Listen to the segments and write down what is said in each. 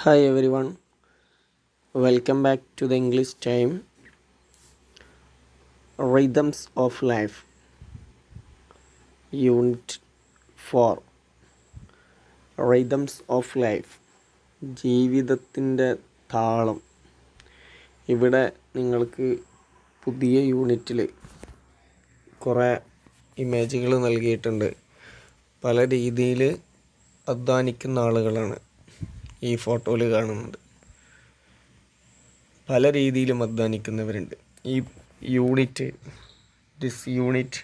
Hi everyone, welcome back to the English time. Rhythms of Life, Unit 4. Rhythms of Life, ജീവിതത്തിൻ്റെ താളം. ഇവിടെ നിങ്ങൾക്ക് പുതിയ യൂണിറ്റിൽ കുറേ ഇമേജുകൾ നൽകിയിട്ടുണ്ട്. പല രീതിയിൽ അധ്വാനിക്കുന്ന ആളുകളാണ് ഈ ഫോട്ടോയിൽ കാണുന്നത്. പല രീതിയിലും അധ്വാനിക്കുന്നവരുണ്ട്. This unit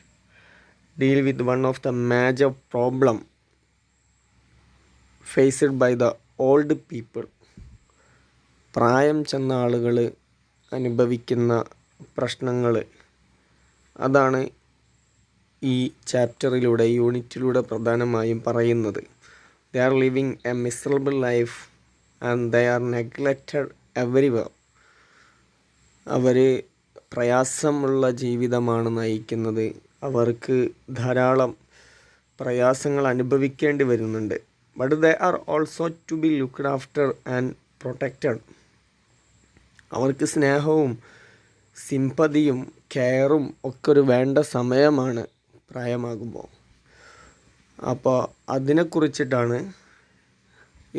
deal with one of the major problem faced by the old people. പ്രായം ചെന്ന ആളുകൾ അനുഭവിക്കുന്ന പ്രശ്നങ്ങൾ, അതാണ് ഈ ചാപ്റ്ററിലൂടെ, യൂണിറ്റിലൂടെ പ്രധാനമായും പറയുന്നത്. They are living a miserable life and they are neglected everywhere. അവർ പ്രയാസമുള്ള ജീവിതമാണ് നയിക്കുന്നത്. അവർക്ക് ധാരാളം പ്രയാസങ്ങൾ അനുഭവിക്കേണ്ടി വരുന്നുണ്ട്. But they are also to be looked after and protected. അവർക്ക് സ്നേഹവും സിമ്പതിയും കെയറും ഒക്കെ ഒരു വേണ്ട സമയമാണ് പ്രായമാകുമ്പോൾ. അപ്പോൾ അതിനെക്കുറിച്ചിട്ടാണ്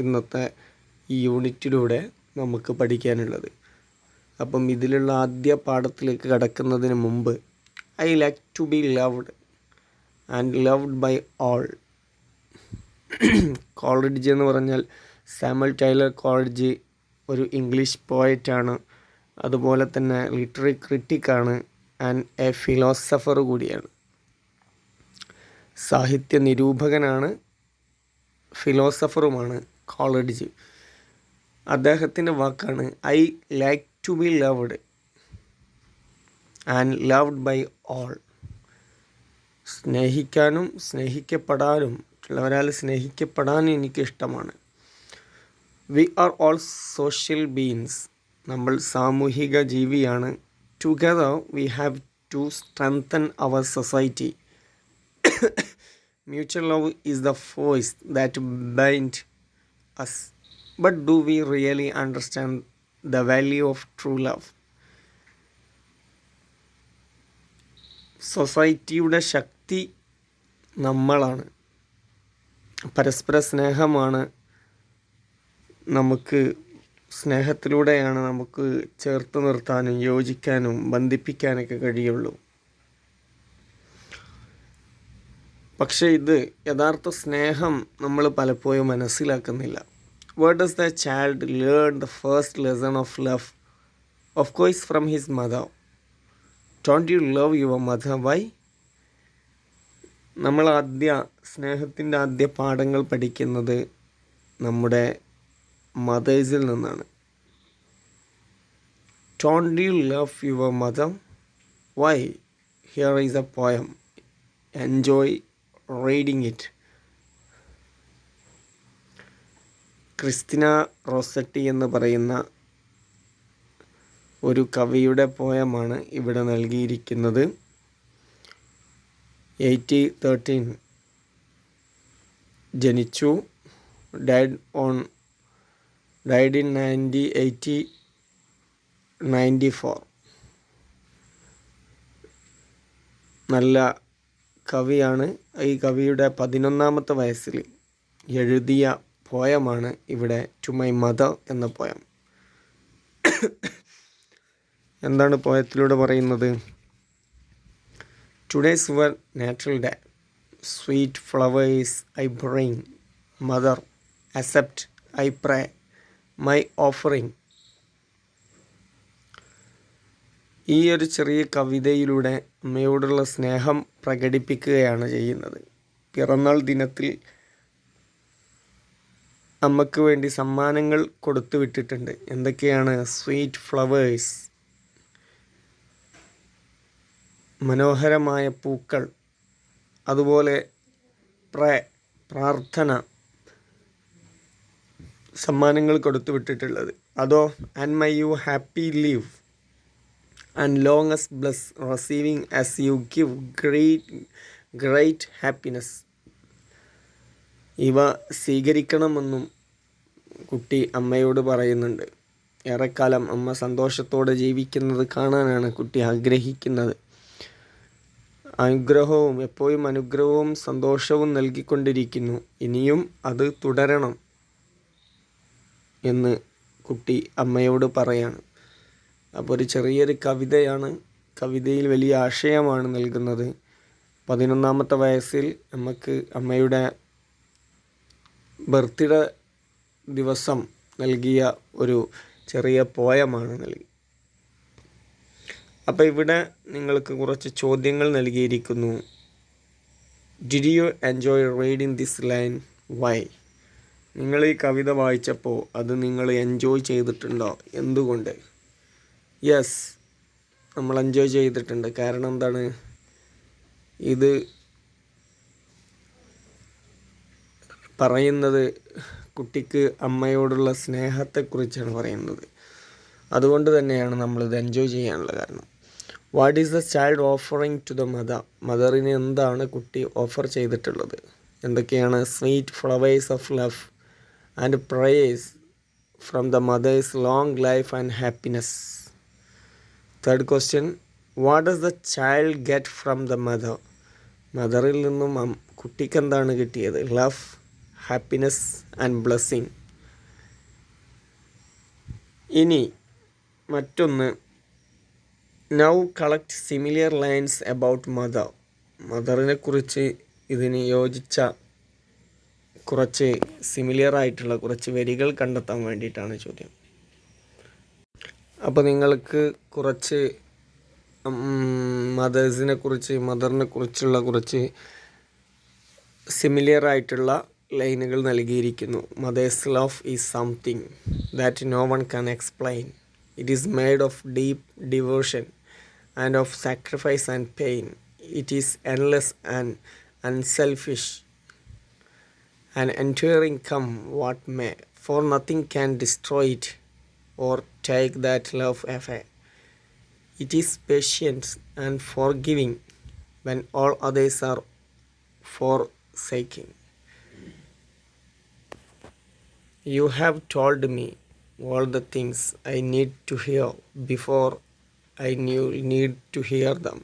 ഇന്നത്തെ ഈ യൂണിറ്റിലൂടെ നമുക്ക് പഠിക്കാനുള്ളത്. അപ്പം ഇതിലുള്ള ആദ്യ പാഠത്തിലേക്ക് കടക്കുന്നതിന് മുമ്പ്, I like to be loved and loved by all. Coleridge എന്ന് പറഞ്ഞാൽ സാമുവൽ ടൈലർ കോളറിഡ്ജ് ഒരു ഇംഗ്ലീഷ് പോയറ്റാണ്. അതുപോലെ തന്നെ ലിറ്റററി ക്രിറ്റിക്കാണ് ആൻഡ് എ ഫിലോസഫർ കൂടിയാണ്. സാഹിത്യ നിരൂപകനാണ്, ഫിലോസഫറുമാണ് കോളറിഡ്ജ്. അദ്ദേഹത്തിൻ്റെ വാക്കാണ് I like to be loved and loved by all. സ്നേഹിക്കാനും സ്നേഹിക്കപ്പെടാനും, മറ്റുള്ളവരാൽ സ്നേഹിക്കപ്പെടാനും എനിക്കിഷ്ടമാണ്. We are all social beings. നമ്മൾ സാമൂഹിക ജീവിയാണ്. Together we have to strengthen our society. Mutual love is the force that binds us. But do we really understand the value of true love? സൊസൈറ്റിയുടെ ശക്തി നമ്മളാണ്. പരസ്പര സ്നേഹമാണ് സ്നേഹത്തിലൂടെയാണ് നമുക്ക് ചേർത്ത് നിർത്താനും യോജിക്കാനും ബന്ധിപ്പിക്കാനൊക്കെ കഴിയുള്ളൂ. പക്ഷേ ഇത് യഥാർത്ഥ സ്നേഹം നമ്മൾ പലപ്പോഴും മനസ്സിലാക്കുന്നില്ല. Where does the child learn the first lesson of love? Of course from his mother. Don't you love your mother? Why? നമ്മൾ സ്നേഹത്തിൻ്റെ ആദ്യ പാഠങ്ങൾ പഠിക്കുന്നത് നമ്മുടെ മദേഴ്സിൽ നിന്നാണ്. Don't you love your mother? Why? Here is a poem. Enjoy reading it. Christina Rossetti എന്ന് പറയുന്ന ഒരു കവിയുടെ പോയമാണ് ഇവിടെ നൽകിയിരിക്കുന്നത്. 1813 ജനിച്ചു, ഡൈഡ് ഇൻ 94. നല്ല കവിയാണ്. ഈ കവിയുടെ 11ാമത്തെ വയസ്സിൽ എഴുതിയ പോയമാണ് ഇവിടെ ടു മൈ മദർ എന്ന പോയം. എന്താണ് പോയത്തിലൂടെ പറയുന്നത്? Today's your natural day, sweet flowers I bring, mother accept I pray my offering. ഈ ഒരു ചെറിയ കവിതയിലൂടെ അമ്മയോടുള്ള സ്നേഹം പ്രകടിപ്പിക്കുകയാണ് ചെയ്യുന്നത്. പിറന്നാൾ ദിനത്തിൽ അമ്മയ്ക്ക് വേണ്ടി സമ്മാനങ്ങൾ കൊടുത്തു വിട്ടിട്ടുണ്ട്. എന്തൊക്കെയാണ്? സ്വീറ്റ് ഫ്ലവേഴ്സ്, മനോഹരമായ പൂക്കൾ, അതുപോലെ പ്രാർത്ഥന, സമ്മാനങ്ങൾ കൊടുത്തു വിട്ടിട്ടുള്ളത്. അതോ and my you happy leave and longest bless receiving as you give great happiness. ഇവ സ്വീകരിക്കണമെന്നും കുട്ടി അമ്മയോട് പറയുന്നുണ്ട്. ഏറെക്കാലം അമ്മ സന്തോഷത്തോടെ ജീവിക്കുന്നത് കാണാനാണ് കുട്ടി ആഗ്രഹിക്കുന്നത്. അനുഗ്രഹവും എപ്പോഴും അനുഗ്രഹവും സന്തോഷവും നൽകിക്കൊണ്ടിരിക്കുന്നു. ഇനിയും അത് തുടരണം എന്ന് കുട്ടി അമ്മയോട് പറയാണ്. അപ്പോൾ ഒരു ചെറിയൊരു കവിതയാണ്. കവിതയിൽ വലിയ ആശയമാണ് നൽകുന്നത്. 11ാമത്തെ വയസ്സിൽ നമുക്ക് അമ്മയുടെ ബർത്ത്ഡേ ദിവസം നൽകിയ ഒരു ചെറിയ പോയമാണ് നൽകി. അപ്പോൾ ഇവിടെ നിങ്ങൾക്ക് കുറച്ച് ചോദ്യങ്ങൾ നൽകിയിരിക്കുന്നു. Did you enjoy reading this line? Why? നിങ്ങൾ ഈ കവിത വായിച്ചപ്പോൾ അത് നിങ്ങൾ എൻജോയ് ചെയ്തിട്ടുണ്ടോ? എന്തുകൊണ്ട്? യെസ്, നമ്മൾ എൻജോയ് ചെയ്തിട്ടുണ്ട്. കാരണം എന്താണ്? ഇത് പറയുന്നത് കുട്ടിക്ക് അമ്മയോടുള്ള സ്നേഹത്തെക്കുറിച്ചാണ് പറയുന്നത്. അതുകൊണ്ട് തന്നെയാണ് നമ്മളിത് എൻജോയ് ചെയ്യാനുള്ള കാരണം. What is the child offering to the mother? മദറിന് എന്താണ് കുട്ടി ഓഫർ ചെയ്തിട്ടുള്ളത്? എന്തൊക്കെയാണ്? Sweet flowers of love and prayers from the mother's long life and happiness. Third question, what does the child get from the mother? മദറിൽ നിന്നും കുട്ടിക്ക് എന്താണ് കിട്ടിയത്? Love, happiness and blessing. ഇനി മറ്റൊന്ന്, now collect similar lines about mother. മദറിനെ കുറിച്ച് ഇതിന് യോജിച്ച കുറച്ച് സിമിലിയർ ആയിട്ടുള്ള കുറച്ച് വരികൾ കണ്ടെത്താൻ വേണ്ടിയിട്ടാണ് ചോദ്യം. അപ്പോൾ നിങ്ങൾക്ക് കുറച്ച് മദറിനെ കുറിച്ചുള്ള കുറച്ച് സിമിലിയർ ആയിട്ടുള്ള ലൈനുകൾ നൽകിയിരിക്കുന്നു. Mother's love is something that no one can explain. It is made of deep devotion and of sacrifice and pain. It is endless and unselfish and enduring come what may, for nothing can destroy it or take that love away. It is patient and forgiving when all others are forsaking. You have told me all the things I need to hear before I need to hear them.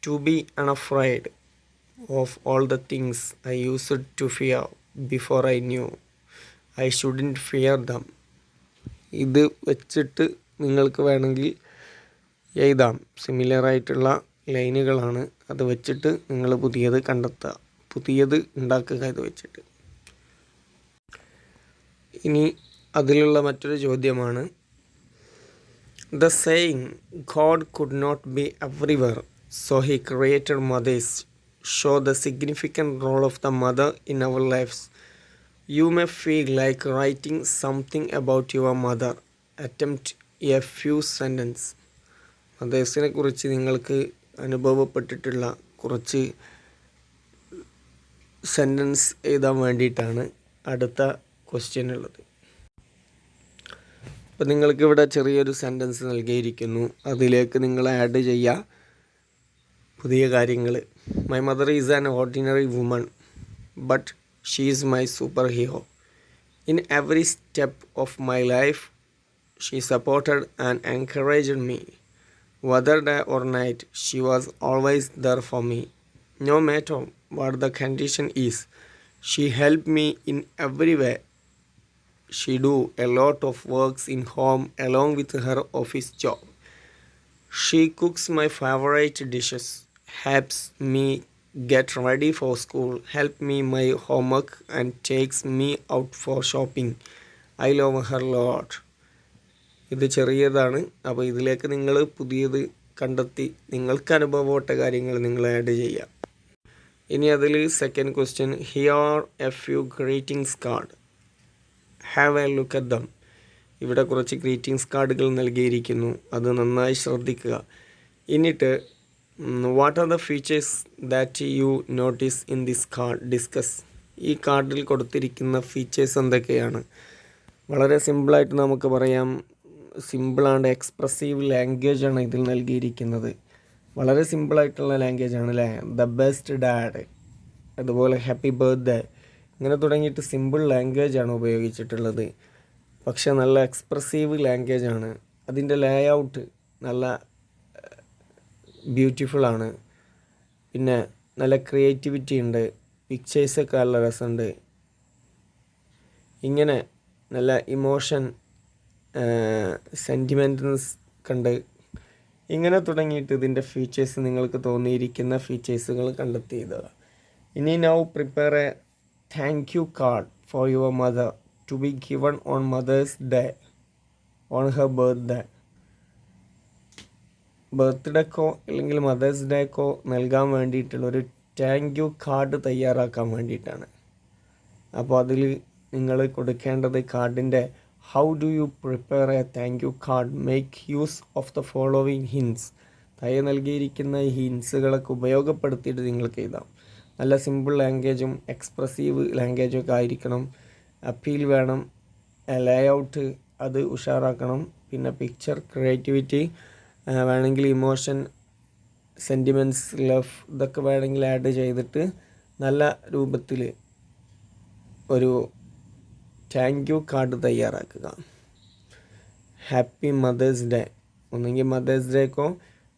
To be unafraid of all the things I used to fear before I knew I shouldn't fear them. ഇത് വെച്ചിട്ട് നിങ്ങൾക്ക് വേണമെങ്കിൽ എഴുതാം. Similar ആയിട്ടുള്ള ലൈനുകളാണ്. അത് വെച്ചിട്ട് നിങ്ങൾ പുതിയത് കണ്ടെത്തുക, പുതിയത് ഉണ്ടാക്കുക ഇത് വെച്ചിട്ട്. ഇനി അതിലുള്ള മറ്റൊരു ചോദ്യമാണ്, the saying God could not be everywhere so he created mothers show the significant role of the mother in our lives. You may feel like writing something about your mother. Attempt a few sentences. മദേഴ്സിനെ കുറിച്ച് നിങ്ങൾക്ക് അനുഭവപ്പെട്ടിട്ടുള്ള കുറച്ച് sentence എഴുതാൻ വേണ്ടിയിട്ടാണ് അടുത്ത question ഉള്ളത്. അപ്പോൾ നിങ്ങൾക്കിവിടെ ചെറിയൊരു സെൻറ്റൻസ് നൽകിയിരിക്കുന്നു. അതിലേക്ക് നിങ്ങൾ ആഡ് ചെയ്യുക പുതിയ കാര്യങ്ങൾ. My mother is an ordinary woman but she is my superhero. In every step of my life she supported and encouraged me. Whether day or night she was always there for me. No matter what the condition is she help me in every way. She do a lot of works in home along with her office job. She cooks my favorite dishes, helps me get ready for school, help me my homework and takes me out for shopping. I love her lot. ഇത് ചെറിയതാണ്. അപ്പോൾ ഇതിലേക്ക് നിങ്ങൾ പുതിയത് കണ്ടെത്തി നിങ്ങൾക്ക് അനുഭവപ്പെട്ട കാര്യങ്ങൾ നിങ്ങൾ ആഡ് ചെയ്യുക. ഇനി അതിൽ second question, here A few greetings card. Have A look at dum. ഇവിടെ കുറച്ച് ഗ്രീറ്റിംഗ്സ് കാർഡുകൾ നൽകിയിരിക്കുന്നു. അത് നന്നായി ശ്രദ്ധിക്കുക. എന്നിട്ട് what are the features that you notice in this card? Discuss. ഈ കാർഡിൽ കൊടുത്തിരിക്കുന്ന ഫീച്ചേഴ്സ് എന്തൊക്കെയാണ്? വളരെ സിമ്പിളായിട്ട് നമുക്ക് പറയാം. സിമ്പിളാണ്ട് എക്സ്പ്രസീവ് ലാംഗ്വേജാണ് ഇതിൽ നൽകിയിരിക്കുന്നത്. വളരെ സിമ്പിളായിട്ടുള്ള ലാംഗ്വേജാണ് അല്ലേ? ദ ബെസ്റ്റ് ഡാഡ്, അതുപോലെ ഹാപ്പി ബർത്ത്ഡേ, ഇങ്ങനെ തുടങ്ങിയിട്ട് സിമ്പിൾ ലാംഗ്വേജാണ് ഉപയോഗിച്ചിട്ടുള്ളത്. പക്ഷെ നല്ല എക്സ്പ്രസീവ് ലാംഗ്വേജാണ്. അതിൻ്റെ ലേ ഔട്ട് നല്ല ബ്യൂട്ടിഫുള്ളാണ്. പിന്നെ നല്ല ക്രിയേറ്റിവിറ്റി ഉണ്ട്. പിക്ചേഴ്സൊക്കെ നല്ല രസമുണ്ട്. ഇങ്ങനെ നല്ല ഇമോഷൻ സെൻറ്റിമെൻറ്റ്സ് കണ്ട് ഇങ്ങനെ തുടങ്ങിയിട്ട് ഇതിൻ്റെ ഫീച്ചേഴ്സ് നിങ്ങൾക്ക് തോന്നിയിരിക്കുന്ന ഫീച്ചേഴ്സുകൾ കണ്ടെത്തി എഴുതുക. ഇനി now prepare a thank you card for your mother to be given on Mother's Day on her ബർത്ത്ഡേക്കോ അല്ലെങ്കിൽ മദേഴ്സ് ഡേക്കോ നൽകാൻ വേണ്ടിയിട്ടുള്ളൊരു താങ്ക് യു കാർഡ് തയ്യാറാക്കാൻ വേണ്ടിയിട്ടാണ്. അപ്പോൾ അതിൽ നിങ്ങൾ കൊടുക്കേണ്ടത് കാർഡിൻ്റെ how do you prepare a thank you card, make use of the following hints. താഴെ നൽകിയിരിക്കുന്ന ഈ ഹിൻസുകളൊക്കെ ഉപയോഗപ്പെടുത്തിയിട്ട് നിങ്ങൾക്ക് എഴുതാം. നല്ല സിമ്പിൾ ലാംഗ്വേജും എക്സ്പ്രസീവ് ലാംഗ്വേജും ഒക്കെ ആയിരിക്കണം. അപ്പീൽ വേണം. ലേ ഔട്ട് അത് ഉഷാറാക്കണം. പിന്നെ പിക്ചർ ക്രിയേറ്റിവിറ്റി വേണമെങ്കിൽ ഇമോഷൻ, സെൻറ്റിമെൻറ്റ്സ്, ലവ് ഇതൊക്കെ വേണമെങ്കിൽ ആഡ് ചെയ്തിട്ട് നല്ല രൂപത്തിൽ ഒരു താങ്ക് യു കാർഡ് തയ്യാറാക്കുക. ഹാപ്പി മദേഴ്സ് ഡേ, ഒന്നെങ്കിൽ മദേഴ്സ് ഡേക്കോ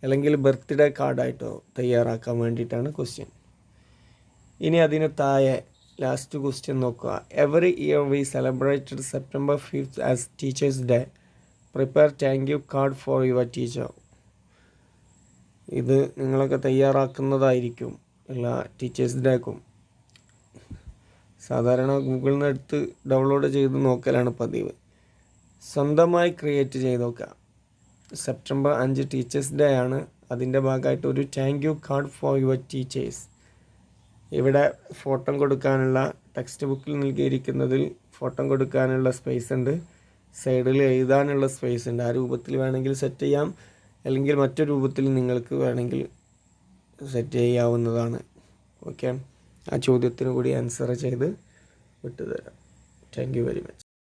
അല്ലെങ്കിൽ ബർത്ത്ഡേ കാർഡായിട്ടോ തയ്യാറാക്കാൻ വേണ്ടിയിട്ടാണ് ക്വസ്റ്റ്യൻ. ഇനി അതിന് താഴെ ലാസ്റ്റ് ക്വസ്റ്റ്യൻ നോക്കുക. Every year we celebrated September 5th as teachers day. Prepare thank you card for your teacher. ഇത് നിങ്ങളൊക്കെ തയ്യാറാക്കുന്നതായിരിക്കും എല്ലാ ടീച്ചേഴ്സ് ഡേക്കും. സാധാരണ ഗൂഗിളിൽ നിന്ന് എടുത്ത് ഡൗൺലോഡ് ചെയ്ത് നോക്കലാണ് പതിവ്. സ്വന്തമായി ക്രിയേറ്റ് ചെയ്ത് നോക്കുക. സെപ്റ്റംബർ 5 ടീച്ചേഴ്സ് ഡേ ആണ്. അതിൻ്റെ ഭാഗമായിട്ട് ഒരു thank you card for your teachers. ഇവിടെ ഫോട്ടോ കൊടുക്കാനുള്ള ടെക്സ്റ്റ് ബുക്കിൽ നൽകിയിരിക്കുന്നതിൽ ഫോട്ടോ കൊടുക്കാനുള്ള സ്പേസ് ഉണ്ട്. സൈഡിൽ എഴുതാനുള്ള സ്പേസ് ഉണ്ട്. ആ രൂപത്തിൽ വേണമെങ്കിൽ സെറ്റ് ചെയ്യാം, അല്ലെങ്കിൽ മറ്റൊരു രൂപത്തിൽ നിങ്ങൾക്ക് വേണമെങ്കിൽ സെറ്റ് ചെയ്യാവുന്നതാണ്. ഓക്കെ, ആ ചോദ്യത്തിന് കൂടി ആൻസർ ചെയ്ത് വിട്ടുതരാം. Thank you very much.